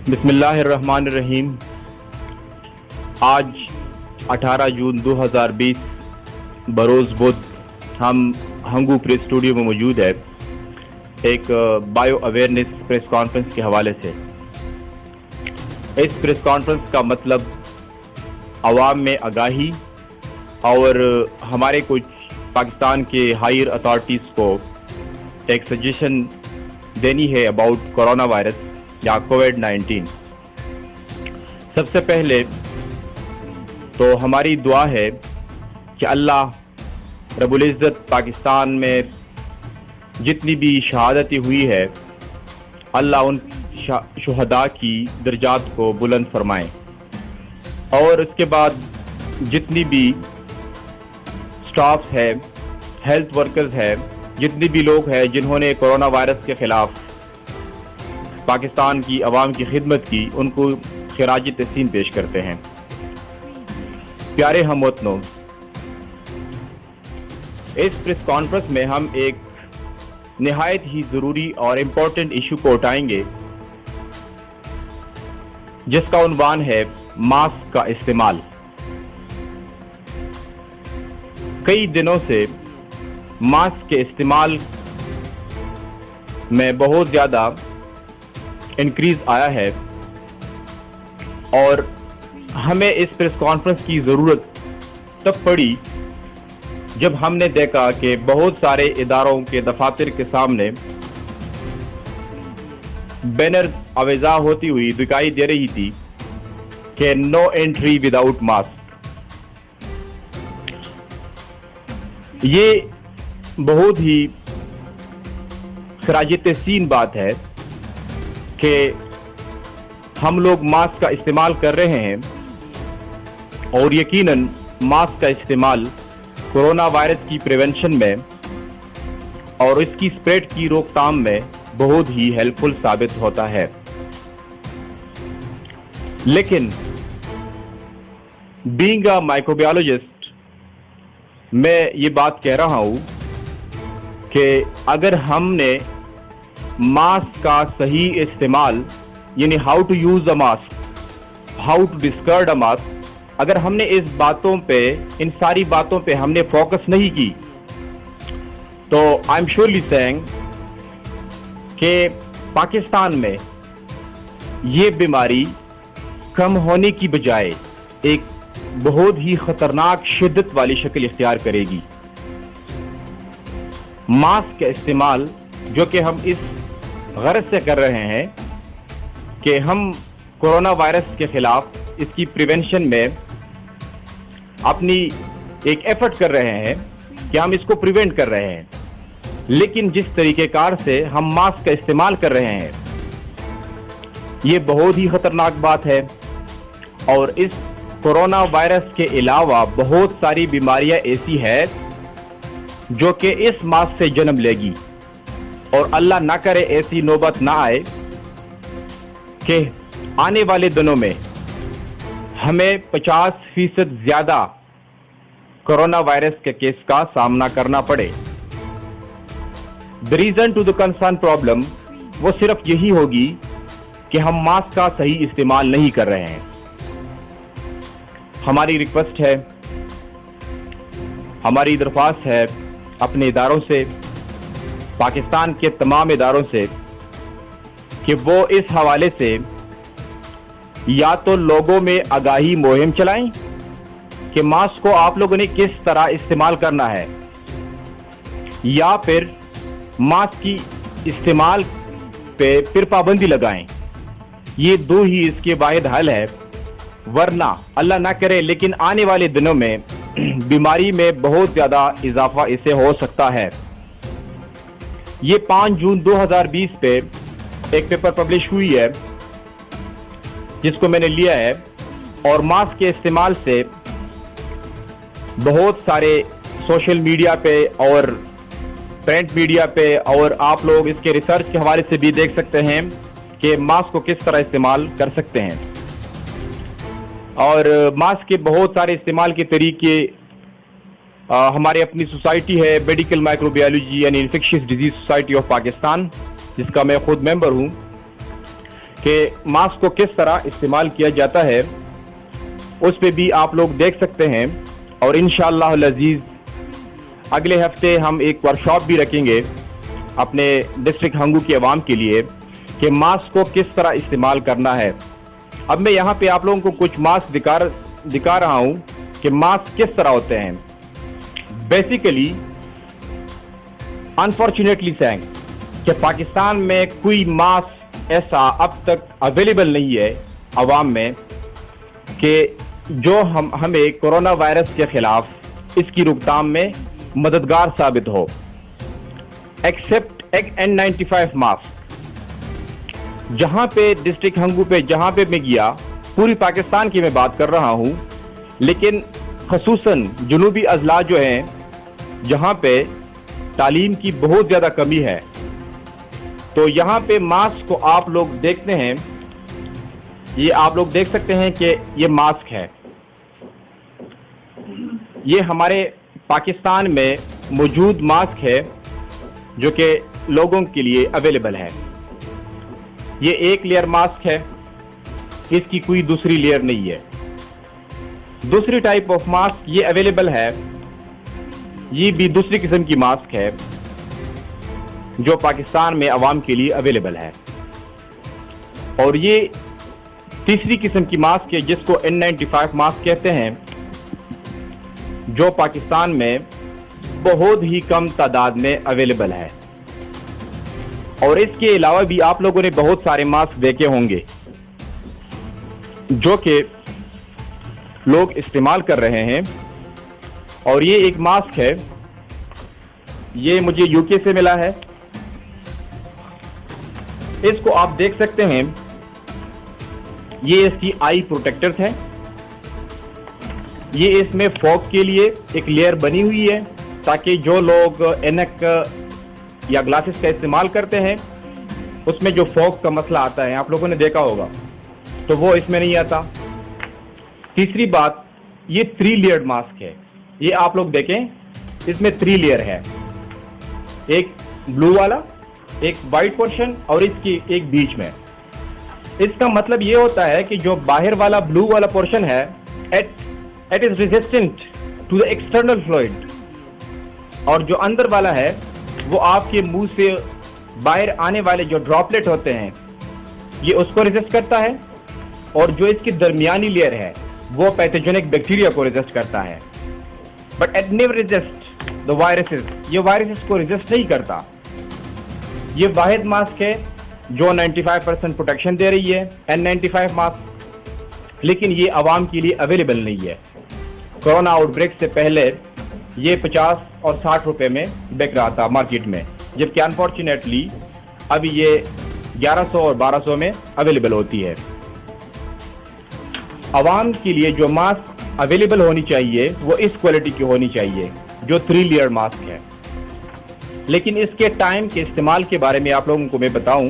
بسم اللہ الرحمن الرحیم۔ آج 18 جون 2020 بروز بدھ ہم ہنگو پریس اسٹوڈیو میں موجود ہے ایک بایو اویئرنیس پریس کانفرنس کے حوالے سے۔ اس پریس کانفرنس کا مطلب عوام میں آگاہی اور ہمارے کچھ پاکستان کے ہائر اتھارٹیز کو ایک سجیشن دینی ہے اباؤٹ کورونا وائرس یا کووڈ-19۔ سب سے پہلے تو ہماری دعا ہے کہ اللہ رب العزت پاکستان میں جتنی بھی شہادتیں ہوئی ہے اللہ ان شہداء کی درجات کو بلند فرمائیں، اور اس کے بعد جتنی بھی سٹاف ہے، ہیلتھ ورکرز ہے، جتنی بھی لوگ ہیں جنہوں نے کورونا وائرس کے خلاف پاکستان کی عوام کی خدمت کی، ان کو خراج تحسین پیش کرتے ہیں۔ پیارے ہم وطنوں، اس پریس کانفرنس میں ہم ایک نہایت ہی ضروری اور امپورٹنٹ ایشو کو اٹھائیں گے جس کا عنوان ہے ماسک کا استعمال۔ کئی دنوں سے ماسک کے استعمال میں بہت زیادہ انکریز آیا ہے، اور ہمیں اس پریس کانفرنس کی ضرورت تب پڑی جب ہم نے دیکھا کہ بہت سارے اداروں کے دفاتر کے سامنے بینر آویزاں ہوتی ہوئی دکھائی دے رہی تھی کہ نو انٹری وداؤٹ ماسک۔ یہ بہت ہی خراج تحسین بات ہے کہ ہم لوگ ماسک کا استعمال کر رہے ہیں، اور یقیناً ماسک کا استعمال کورونا وائرس کی پریونشن میں اور اس کی اسپریڈ کی روک تھام میں بہت ہی ہیلپ فل ثابت ہوتا ہے۔ لیکن بینگ اے مائکروبیولوجسٹ میں یہ بات کہہ رہا ہوں کہ اگر ہم نے ماسک کا صحیح استعمال، یعنی how to use a mask, how to discard a mask, اگر ہم نے ان ساری باتوں پہ ہم نے فوکس نہیں کی تو آئی ایم شیورلی سیئنگ کہ پاکستان میں یہ بیماری کم ہونے کی بجائے ایک بہت ہی خطرناک شدت والی شکل اختیار کرے گی۔ ماسک کا استعمال جو کہ ہم اس غرض سے کر رہے ہیں کہ ہم کورونا وائرس کے خلاف اس کی پریونشن میں اپنی ایک ایفرٹ کر رہے ہیں کہ ہم اس کو پریونٹ کر رہے ہیں، لیکن جس طریقہ کار سے ہم ماسک کا استعمال کر رہے ہیں یہ بہت ہی خطرناک بات ہے۔ اور اس کورونا وائرس کے علاوہ بہت ساری بیماریاں ایسی ہیں جو کہ اس ماسک سے جنم لے گی، اور اللہ نہ کرے ایسی نوبت نہ آئے کہ آنے والے دنوں میں ہمیں 50% زیادہ کورونا وائرس کے کیس کا سامنا کرنا پڑے۔ The reason to the concern problem وہ صرف یہی ہوگی کہ ہم ماسک کا صحیح استعمال نہیں کر رہے ہیں۔ ہماری ریکویسٹ ہے، ہماری درخواست ہے اپنے اداروں سے، پاکستان کے تمام اداروں سے، کہ وہ اس حوالے سے یا تو لوگوں میں آگاہی مہم چلائیں کہ ماسک کو آپ لوگوں نے کس طرح استعمال کرنا ہے، یا پھر ماسک کی استعمال پہ پھر پابندی لگائیں۔ یہ دو ہی اس کے واحد حل ہے، ورنہ اللہ نہ کرے لیکن آنے والے دنوں میں بیماری میں بہت زیادہ اضافہ اسے ہو سکتا ہے۔ یہ 5 جون 2020 پہ ایک پیپر پبلش ہوئی ہے جس کو میں نے لیا ہے، اور ماسک کے استعمال سے بہت سارے سوشل میڈیا پہ اور پرنٹ میڈیا پہ، اور آپ لوگ اس کے ریسرچ کے حوالے سے بھی دیکھ سکتے ہیں کہ ماسک کو کس طرح استعمال کر سکتے ہیں۔ اور ماسک کے بہت سارے استعمال کے طریقے ہماری اپنی سوسائٹی ہے میڈیکل مائکروبیولوجی یعنی infectious disease society of Pakistan, جس کا میں خود ممبر ہوں، کہ ماسک کو کس طرح استعمال کیا جاتا ہے اس پہ بھی آپ لوگ دیکھ سکتے ہیں. اور انشاءاللہ العزیز اگلے ہفتے ہم ایک ورکشاپ بھی رکھیں گے اپنے ڈسٹرکٹ ہنگو کی عوام کے لیے کہ ماسک کو کس طرح استعمال کرنا ہے. اب میں یہاں پہ آپ لوگوں کو کچھ ماسک دکھا رہا ہوں کہ ماسک کس طرح ہوتے ہیں. بیسیکلی انفارچونیٹلی سینگ کہ پاکستان میں کوئی ماسک ایسا اب تک اویلیبل نہیں ہے عوام میں کہ جو ہمیں کورونا وائرس کے خلاف اس کی روک تھام میں مددگار ثابت ہو ایکسپٹ N95 ماسک. جہاں پہ ڈسٹرکٹ ہنگو پہ جہاں پہ میں گیا پوری پاکستان کی میں بات کر رہا ہوں لیکن خصوصاً جنوبی اضلاع جو ہیں جہاں پہ تعلیم کی بہت زیادہ کمی ہے تو یہاں پہ ماسک کو آپ لوگ دیکھتے ہیں. یہ آپ لوگ دیکھ سکتے ہیں کہ یہ ماسک ہے. یہ ہمارے پاکستان میں موجود ماسک ہے جو کہ لوگوں کے لیے اویلیبل ہے. یہ ایک لیئر ماسک ہے, اس کی کوئی دوسری لیئر نہیں ہے. دوسری ٹائپ آف ماسک یہ اویلیبل ہے, یہ بھی دوسری قسم کی ماسک ہے جو پاکستان میں عوام کے لیے اویلیبل ہے. اور یہ تیسری قسم کی ماسک ہے جس کو N95 ماسک کہتے ہیں جو پاکستان میں بہت ہی کم تعداد میں اویلیبل ہے. اور اس کے علاوہ بھی آپ لوگوں نے بہت سارے ماسک دیکھے ہوں گے جو کہ لوگ استعمال کر رہے ہیں. اور یہ ایک ماسک ہے, یہ مجھے UK سے ملا ہے. اس کو آپ دیکھ سکتے ہیں, یہ اس کی آئی پروٹیکٹرز ہے. یہ اس میں فوگ کے لیے ایک لیئر بنی ہوئی ہے تاکہ جو لوگ اینک یا گلاسز کا استعمال کرتے ہیں اس میں جو فوگ کا مسئلہ آتا ہے آپ لوگوں نے دیکھا ہوگا تو وہ اس میں نہیں آتا. تیسری بات, یہ 3 لیئرڈ ماسک ہے. یہ آپ لوگ دیکھیں اس میں 3 لیئر ہے, ایک بلو والا, ایک وائٹ پورشن اور اس کی ایک بیچ میں. اس کا مطلب یہ ہوتا ہے کہ جو باہر والا بلو والا پورشن ہے it is resistant to the external fluid, اور جو اندر والا ہے وہ آپ کے منہ سے باہر آنے والے جو ڈراپلیٹ ہوتے ہیں یہ اس کو ریزسٹ کرتا ہے. اور جو اس کی درمیانی لیئر ہے وہ پیتھوجینک بیکٹیریا کو ریزسٹ کرتا ہے. But it never resist the viruses, یہ وائرسز کو ریزسٹ نہیں کرتا. یہ واحد ماسک ہے جو 95% پروٹیکشن دے رہی ہے N95 ماسک, لیکن یہ عوام کے لیے اویلیبل نہیں ہے. کورونا آؤٹ بریک سے پہلے یہ 50 اور 60 روپے میں بک رہا تھا مارکیٹ میں, جبکہ انفارچونیٹلی ابھی یہ 1100 اور 1200 میں اویلیبل ہوتی ہے. عوام کے لیے جو ماسک اویلیبل ہونی چاہیے وہ اس کوالٹی کی ہونی چاہیے جو 3 لیئر ماسک ہے. لیکن اس کے ٹائم کے استعمال کے بارے میں آپ لوگوں کو میں بتاؤں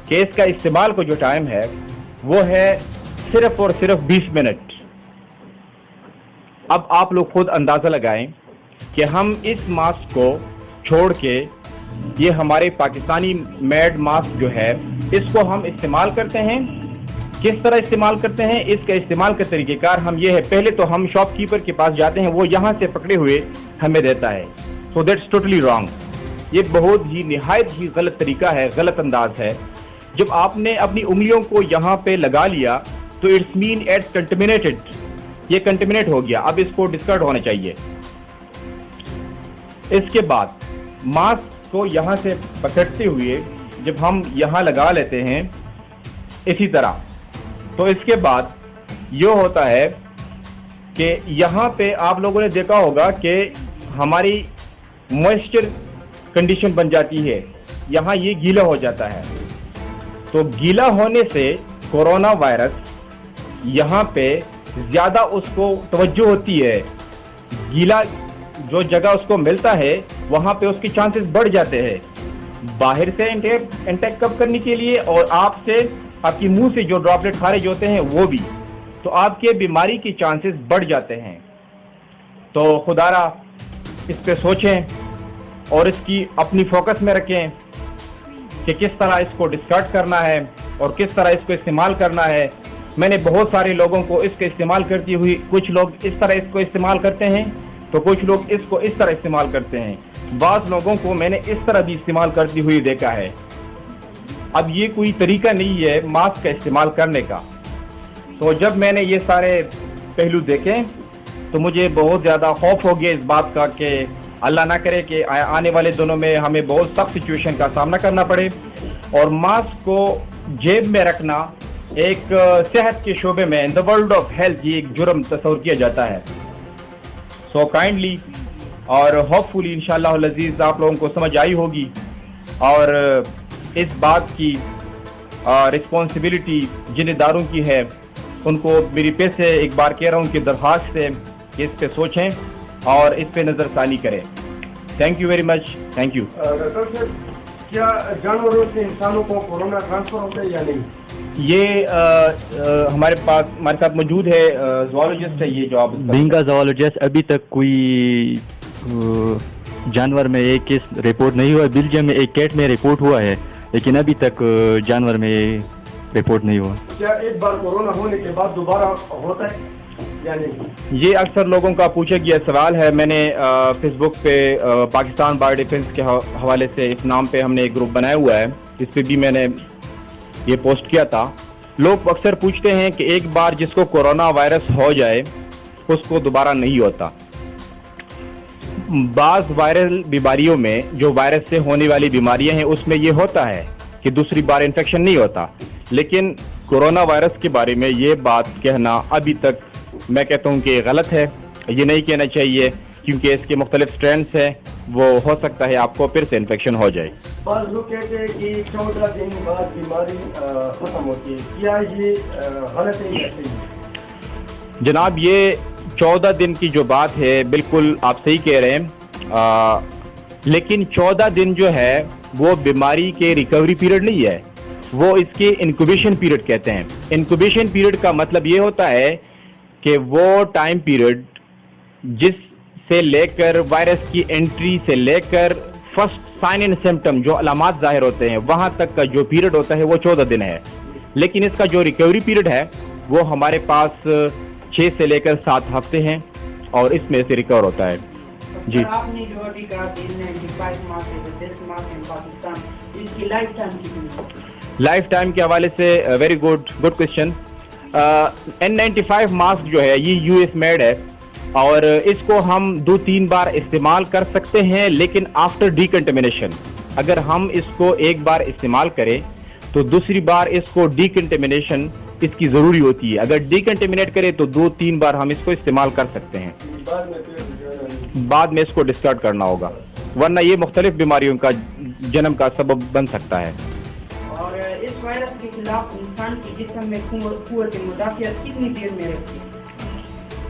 کہ اس کا استعمال کو جو ٹائم ہے وہ ہے صرف اور صرف 20 منٹ. اب آپ لوگ خود اندازہ لگائیں کہ ہم اس ماسک کو چھوڑ کے یہ ہمارے پاکستانی میڈ ماسک جو ہے اس کو ہم استعمال کرتے ہیں. کس طرح استعمال کرتے ہیں, اس کا استعمال کا طریقہ کار ہم یہ ہے, پہلے تو ہم شاپ کیپر کے پاس جاتے ہیں, وہ یہاں سے پکڑے ہوئے ہمیں دیتا ہے. So that's totally wrong. یہ بہت ہی نہایت ہی غلط طریقہ ہے, غلط انداز ہے. جب آپ نے اپنی انگلیوں کو یہاں پہ لگا لیا تو اٹس مین ایٹس کنٹامینیٹڈ, یہ کنٹامینیٹ ہو گیا, اب اس کو ڈسکارڈ ہونا چاہیے. اس کے بعد ماسک کو یہاں سے پکڑتے ہوئے جب ہم یہاں لگا لیتے ہیں اسی طرح, تو اس کے بعد یہ ہوتا ہے کہ یہاں پہ آپ لوگوں نے دیکھا ہوگا کہ ہماری موئسچر کنڈیشن بن جاتی ہے, یہاں یہ گیلا ہو جاتا ہے. تو گیلا ہونے سے کورونا وائرس یہاں پہ زیادہ اس کو توجہ ہوتی ہے, گیلا جو جگہ اس کو ملتا ہے وہاں پہ اس کی چانسز بڑھ جاتے ہیں باہر سے انٹیک کب کرنے کے لیے, اور آپ سے آپ کی منہ سے جو ڈراپلیٹ خارج ہوتے ہیں وہ بھی, تو آپ کے بیماری کی چانسز بڑھ جاتے ہیں. تو خدا را اس پہ سوچیں اور اس کی اپنی فوکس میں رکھیں کہ کس طرح اس کو ڈسکارڈ کرنا ہے اور کس طرح اس کو استعمال کرنا ہے. میں نے بہت سارے لوگوں کو اس کے استعمال کرتی ہوئی، کچھ لوگ اس طرح اس کو استعمال کرتے ہیں تو کچھ لوگ اس کو اس طرح استعمال کرتے ہیں. بعض لوگوں کو میں نے اس طرح بھی استعمال کرتی ہوئی دیکھا ہے. اب یہ کوئی طریقہ نہیں ہے ماسک کا استعمال کرنے کا. تو جب میں نے یہ سارے پہلو دیکھے تو مجھے بہت زیادہ خوف ہو گیا اس بات کا کہ اللہ نہ کرے کہ آنے والے دنوں میں ہمیں بہت سخت سچویشن کا سامنا کرنا پڑے. اور ماسک کو جیب میں رکھنا ایک صحت کے شعبے میں ان دا ورلڈ آف ہیلتھ یہ ایک جرم تصور کیا جاتا ہے. سو کائنڈلی اور ہوپ فلی انشاءاللہ العزیز آپ لوگوں کو سمجھ آئی ہوگی، اور اس بات کی رسپانسبلٹی ذمہ داروں کی ہے. ان کو میری پہ سے ایک بار کہہ رہا ہوں کہ درخواست ہے کہ اس پہ سوچیں اور اس پہ نظر ثانی کریں. Thank you very much. Thank you. Doctor صاحب، کیا جانوروں سے انسانوں کو کورونا ٹرانسفر ہوتا ہے یا نہیں؟ یہ ہمارے ساتھ موجود ہے زوالوجسٹ ہے یہ جو آپ بینگا زوالوجسٹ. ابھی تک کوئی جانور میں ایک کیس رپورٹ نہیں ہوا. بیلجیم میں ایک کیٹ میں رپورٹ ہوا ہے، لیکن ابھی تک جانور میں رپورٹ نہیں ہوا. کیا ایک بار کورونا ہونے کے بعد دوبارہ ہوتا ہے یا نہیں؟ یہ اکثر لوگوں کا پوچھا گیا سوال ہے. میں نے فیس بک پہ پاکستان بایو ڈیفینس کے حوالے سے اس نام پہ ہم نے ایک گروپ بنایا ہوا ہے، اس پہ بھی میں نے یہ پوسٹ کیا تھا. لوگ اکثر پوچھتے ہیں کہ ایک بار جس کو کورونا وائرس ہو جائے اس کو دوبارہ نہیں ہوتا. بعض وائرل بیماریوں میں جو وائرس سے ہونے والی بیماریاں ہیں اس میں یہ ہوتا ہے کہ دوسری بار انفیکشن نہیں ہوتا. لیکن کورونا وائرس کے بارے میں یہ بات کہنا ابھی تک میں کہتا ہوں کہ غلط ہے. یہ نہیں کہنا چاہیے کیونکہ اس کے مختلف سٹرینڈز ہیں، وہ ہو سکتا ہے آپ کو پھر سے انفیکشن ہو جائے. بعض لوگ کہتے ہیں کہ 14 دن بعد بیماری ختم ہوتی ہے، کیا یہ غلط ہے یا صحیح؟ جناب یہ 14 دن کی جو بات ہے بالکل آپ صحیح کہہ رہے ہیں، لیکن 14 دن جو ہے وہ بیماری کے ریکوری پیریڈ نہیں ہے، وہ اس کے انکوبیشن پیریڈ کہتے ہیں. انکوبیشن پیریڈ کا مطلب یہ ہوتا ہے کہ وہ ٹائم پیریڈ جس سے لے کر وائرس کی انٹری سے لے کر فرسٹ سائن اینڈ سمپٹم جو علامات ظاہر ہوتے ہیں وہاں تک کا جو پیریڈ ہوتا ہے وہ 14 دن ہے. لیکن اس کا جو ریکوری پیریڈ ہے وہ ہمارے پاس 6 سے لے کر 7 ہفتے ہیں اور اس میں سے ریکور ہوتا ہے. جی آپ نے جو ابھی کہا کہ 95 پاکستان اس کی لائف ٹائم کتنی؟ لائف ٹائم کے حوالے سے very good question. N95 mask جو ہے یہ US میڈ ہے اور اس کو ہم 2-3 بار استعمال کر سکتے ہیں، لیکن آفٹر ڈیکنٹمنیشن. اگر ہم اس کو ایک بار استعمال کریں تو دوسری بار اس کو ڈیکنٹمنیشن اس کی ضروری ہوتی ہے. اگر ڈیکنٹمنیٹ کرے تو 2-3 بار ہم اس کو استعمال کر سکتے ہیں، بعد میں اس کو ڈسکارڈ کرنا ہوگا، ورنہ یہ مختلف بیماریوں کا جنم کا سبب بن سکتا ہے. اور اس وائرس کے خلاف انسان کے جسم میں قوت مدافعت کتنی دیر میں رہتی ہے؟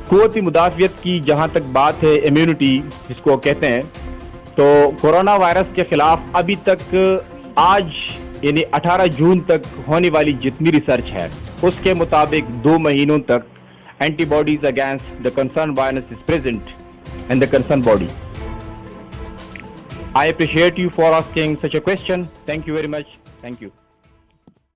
قوت مدافعت کی جہاں تک بات ہے، امیونٹی جس کو کہتے ہیں، تو کورونا وائرس کے خلاف ابھی تک آج یعنی 18 جون تک ہونے والی جتنی ریسرچ ہے اس کے مطابق 2 مہینوں تک antibodies against the concern virus is present in the concern body. I appreciate you for asking such a question. Thank you very much. Thank you.